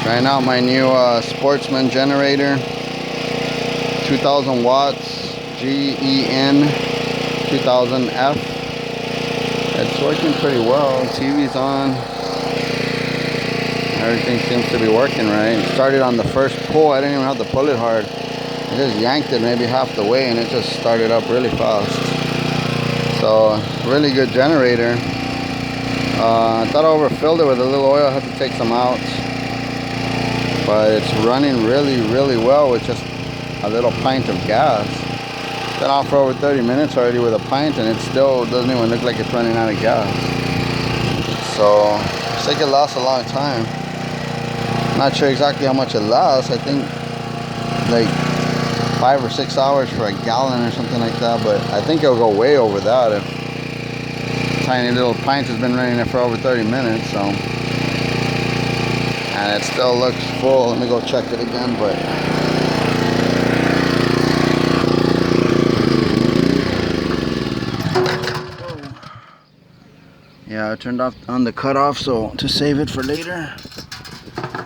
Trying out my new Sportsman generator, 2000 watts, GEN 2000F. It's working pretty well. TV's on. Everything seems to be working right. It started on the first pull. I didn't even have to pull it hard. I just yanked it maybe half the way and it just started up really fast. So, really good generator. I thought I overfilled it with a little oil. I had to take some out. But it's running really well with just a little pint of gas. Been off for over 30 minutes already with a pint and it still doesn't even look like it's running out of gas. So, I think it lasts a long time. Not sure exactly how much it lasts. I think like 5 or 6 hours for a gallon or something like that, but I think it'll go way over that if tiny little pint has been running it for over 30 minutes. So, and it still looks full. Let me go check it again, but yeah, I turned off on the cutoff so to save it for later,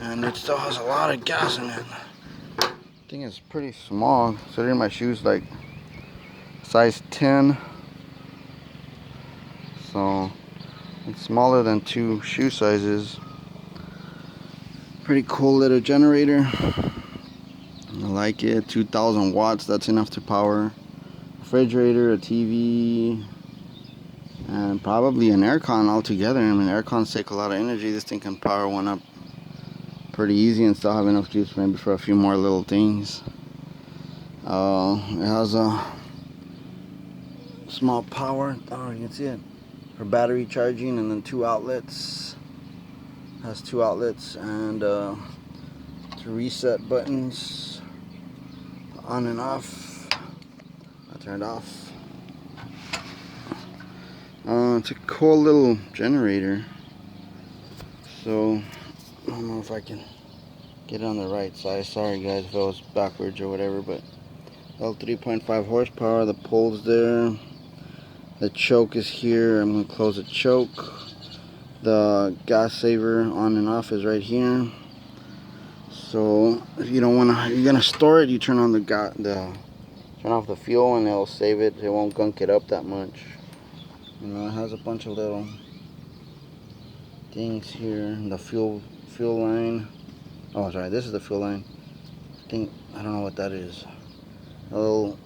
and it still has a lot of gas in it. I think it's pretty small considering my shoes like size 10, so it's smaller than 2 shoe sizes. Pretty cool little generator. I like it. 2000 watts, that's enough to power refrigerator, a TV, and probably an aircon altogether. I mean, aircons take a lot of energy. This thing can power one up pretty easy and still have enough juice maybe for a few more little things. It has a small power, oh, you can see it, for battery charging, and then 2 outlets. Has 2 outlets and 2 reset buttons, on and off. I turned off. It's a cool little generator. So I don't know if I can get it on the right side. Sorry guys if it was backwards or whatever, but 3.5 horsepower. The pole's there. The choke is here. I'm gonna close the choke. The gas saver on and off is right here. So if you don't wanna, you're gonna store it, you turn on turn off the fuel and it'll save it. It won't gunk it up that much. You know, it has a bunch of little things here. The fuel line. Oh, sorry, this is the fuel line. I don't know what that is. A little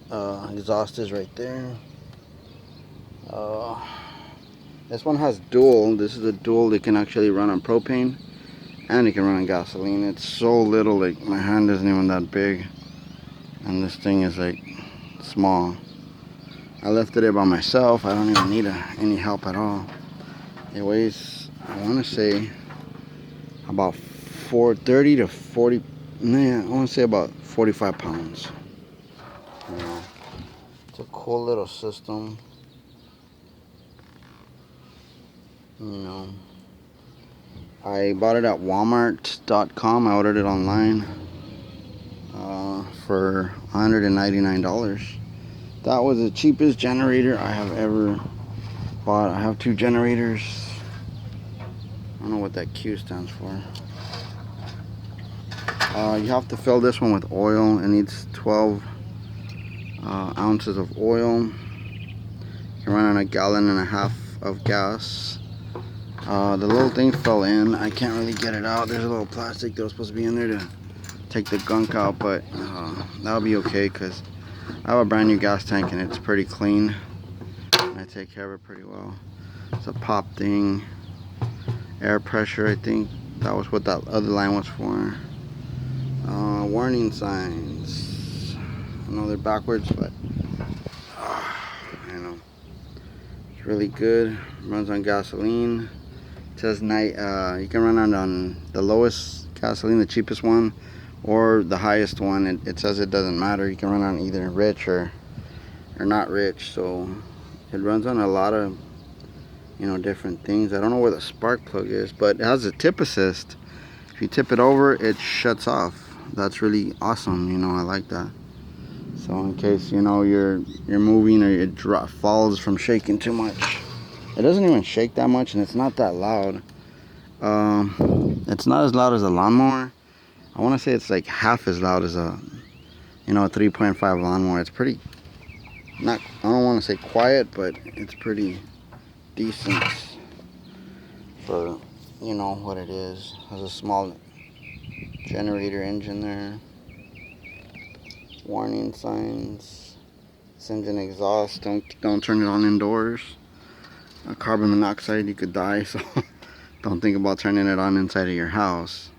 exhaust is right there. This one has dual. This is a dual that can actually run on propane and it can run on gasoline. It's so little, like my hand isn't even that big, and this thing is like small. I lifted it by myself. I don't even need any help at all. It weighs, I want to say about 30 to 40, I want to say about 45 pounds. Yeah. It's a cool little system. You know, I bought it at Walmart.com. I ordered it online for $199. That was the cheapest generator I have ever bought. I have 2 generators. I don't know what that Q stands for. You have to fill this one with oil. It needs 12 ounces of oil. You can run on 1.5 gallons of gas. The little thing fell in. I can't really get it out. There's a little plastic that was supposed to be in there to take the gunk out, but that'll be okay because I have a brand new gas tank and it's pretty clean and I take care of it pretty well. It's a pop thing. Air pressure, I think that was what that other line was for. Warning signs. I know they're backwards, but you know, it's really good. Runs on gasoline. It says you can run on the lowest gasoline, the cheapest one, or the highest one. It says it doesn't matter. You can run on either rich or not rich. So it runs on a lot of, you know, different things. I don't know where the spark plug is, but it has a tip assist. If you tip it over, it shuts off. That's really awesome. You know, I like that. So in case, you know, you're moving or it falls from shaking too much. It doesn't even shake that much, and it's not that loud. It's not as loud as a lawnmower, I want to say it's like half as loud as a, you know, a 3.5 lawnmower. It's pretty, not, I don't want to say quiet, but it's pretty decent for, you know, what it is. Has a small generator engine there. Warning signs. This engine exhaust, don't turn it on indoors. Carbon monoxide, you could die, so don't think about turning it on inside of your house.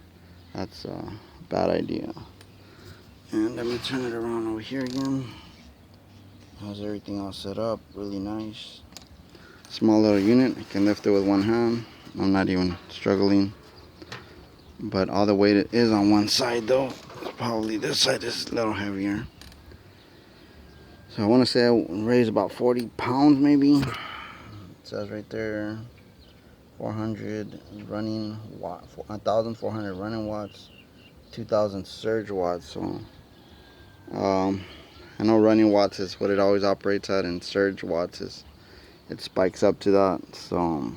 That's a bad idea. And let me turn it around over here again. How's everything all set up? Really nice. Small little unit. I can lift it with one hand. I'm not even struggling. But all the weight is on one side though. Probably this side is a little heavier. So I want to say I raise about 40 pounds maybe. It says right there 400 running watt, 1,400 running watts, 2,000 surge watts. So I know running watts is what it always operates at, and surge watts is it spikes up to that. So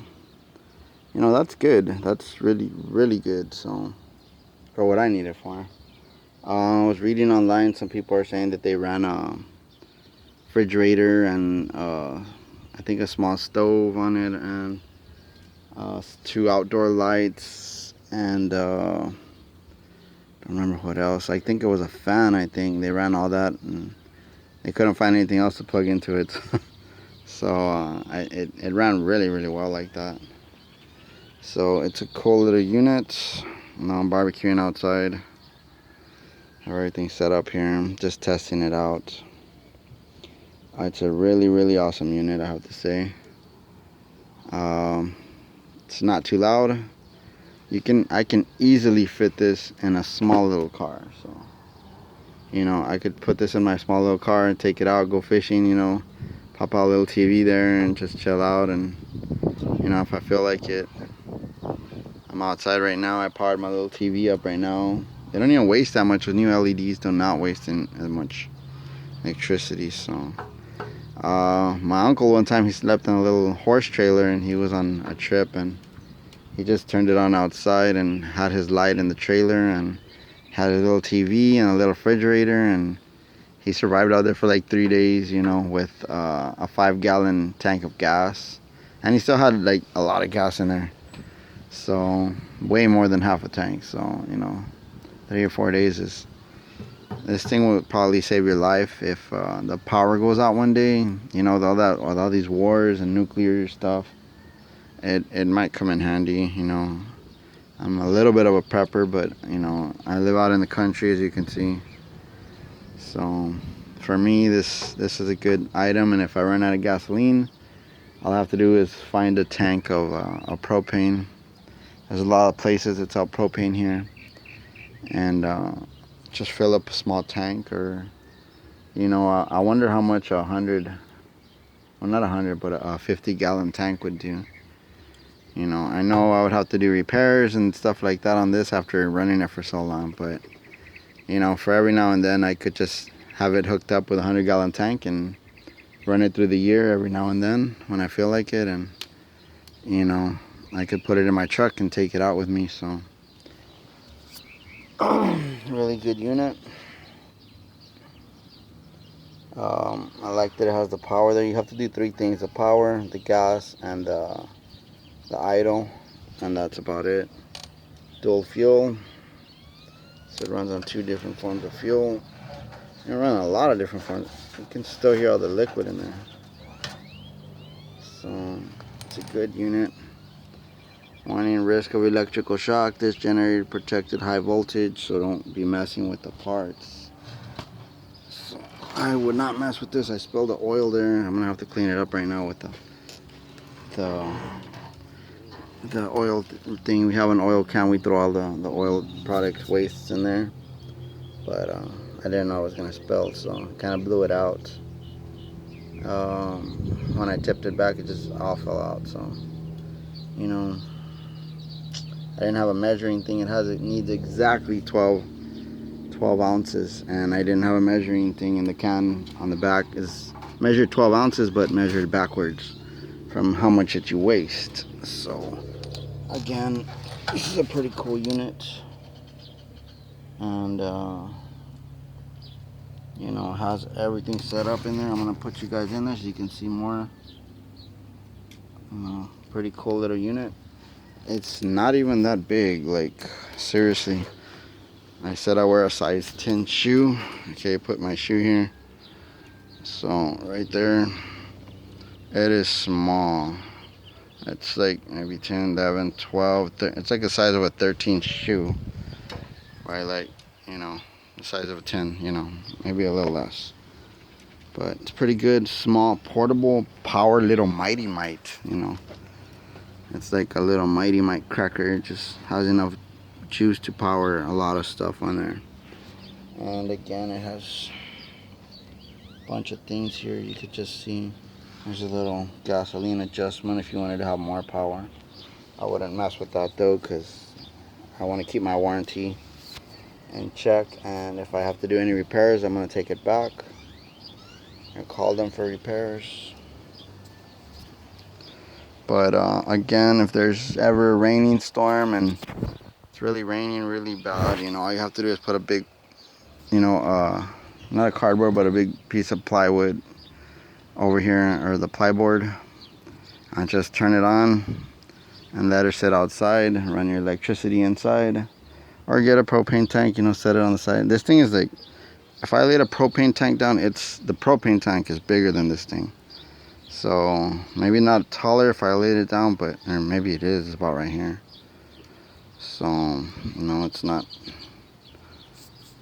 you know, that's good. That's really good. So for what I need it for. I was reading online, some people are saying that they ran a refrigerator and I think a small stove on it, and 2 outdoor lights, and don't remember what else. I think it was a fan. I think they ran all that and they couldn't find anything else to plug into it. So it ran really well like that. So it's a cool little unit. Now I'm barbecuing outside. Have everything set up here. I'm just testing it out. It's a really awesome unit, I have to say. It's not too loud. I can easily fit this in a small little car. So you know, I could put this in my small little car and take it out, go fishing, you know, pop out a little TV there and just chill out. And you know, if I feel like it. I'm outside right now. I powered my little TV up right now. They don't even waste that much. With new LEDs, do not waste as much electricity. So my uncle, one time, he slept in a little horse trailer and he was on a trip, and he just turned it on outside and had his light in the trailer and had a little TV and a little refrigerator, and he survived out there for like 3 days, you know, with a 5-gallon tank of gas, and he still had like a lot of gas in there. So way more than half a tank. So you know, 3 or 4 days is, this thing will probably save your life if the power goes out one day. You know, with all these wars and nuclear stuff, it might come in handy. You know, I'm a little bit of a prepper, but you know, I live out in the country, as you can see. So for me, this is a good item. And if I run out of gasoline, all I have to do is find a tank of propane. There's a lot of places that sell propane here, and just fill up a small tank. Or you know, I wonder how much a 50-gallon tank would do. You know, I know I would have to do repairs and stuff like that on this after running it for so long, but you know, for every now and then I could just have it hooked up with a 100-gallon tank and run it through the year every now and then when I feel like it. And you know, I could put it in my truck and take it out with me. So really good unit. I like that it has the power there. You have to do 3 things: the power, the gas, and the idle, and that's about it. Dual fuel, so it runs on 2 different forms of fuel. It runs a lot of different forms. You can still hear all the liquid in there. So it's a good unit. Warning: risk of electrical shock. This generator protected high voltage, so don't be messing with the parts. So I would not mess with this. I spilled the oil there. I'm gonna have to clean it up right now with the oil thing. We have an oil can. We throw all the oil products wastes in there, but I didn't know it was gonna spill, so I kind of blew it out. When I tipped it back, it just all fell out. So you know, I didn't have a measuring thing. It needs exactly 12 ounces, and I didn't have a measuring thing. In the can on the back is measured 12 ounces, but measured backwards from how much you waste. So again, this is a pretty cool unit. and you know, has everything set up in there. I'm gonna put you guys in there so you can see more. You know, pretty cool little unit. It's not even that big, like seriously. I said I wear a size 10 shoe. Okay, put my shoe here. So right there, it is small. It's like maybe 10, 11, 12. It's like the size of a 13 shoe. Right, like, you know, the size of a 10, you know, maybe a little less. But it's pretty good, small, portable, power little Mighty Mite, you know. It's like a little Mighty Mite cracker. It just has enough juice to power a lot of stuff on there. And again, it has a bunch of things here you could just see. There's a little gasoline adjustment if you wanted to have more power. I wouldn't mess with that though, because I want to keep my warranty in check, and if I have to do any repairs, I'm going to take it back and call them for repairs. But again, if there's ever a raining storm and it's really raining really bad, you know, all you have to do is put a big, you know, not a cardboard, but a big piece of plywood over here, or the plyboard, and just turn it on and let it sit outside, run your electricity inside, or get a propane tank, you know, set it on the side. This thing is like, if I laid a propane tank down, the propane tank is bigger than this thing. So maybe not taller if I laid it down, but or maybe it is, it's about right here. So you know, it's not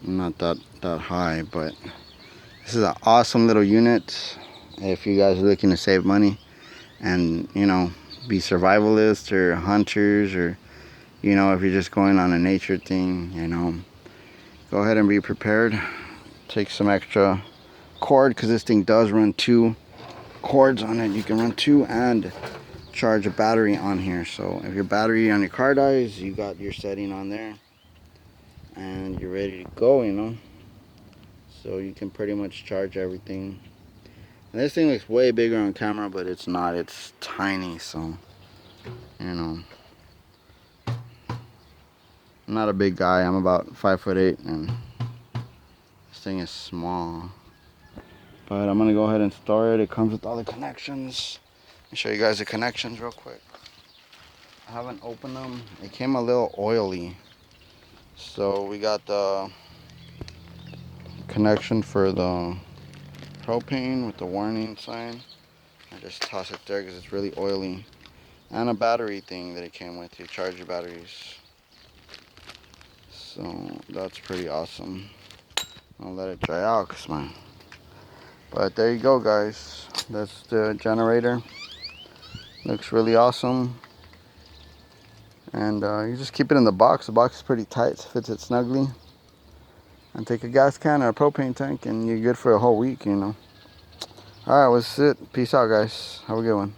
that high, but this is an awesome little unit if you guys are looking to save money and, you know, be survivalists or hunters, or, you know, if you're just going on a nature thing, you know, go ahead and be prepared. Take some extra cord, because this thing does run 2 cords on it. You can run 2 and charge a battery on here. So if your battery on your car dies, you got your setting on there and you're ready to go, you know. So you can pretty much charge everything. And this thing looks way bigger on camera, but it's not. It's tiny, so, you know. I'm not a big guy. I'm about 5'8", and this thing is small. But I'm gonna go ahead and store it. It comes with all the connections. Let me show you guys the connections real quick. I haven't opened them. It came a little oily. So we got the connection for the propane with the warning sign. I just toss it there because it's really oily. And a battery thing that it came with to charge your batteries. So that's pretty awesome. I'll let it dry out, but there you go, guys. That's the generator. Looks really awesome. And you just keep it in the box. The box is pretty tight, fits it snugly. And take a gas can or a propane tank and you're good for a whole week, you know. Alright, well, that's it. Peace out, guys. Have a good one.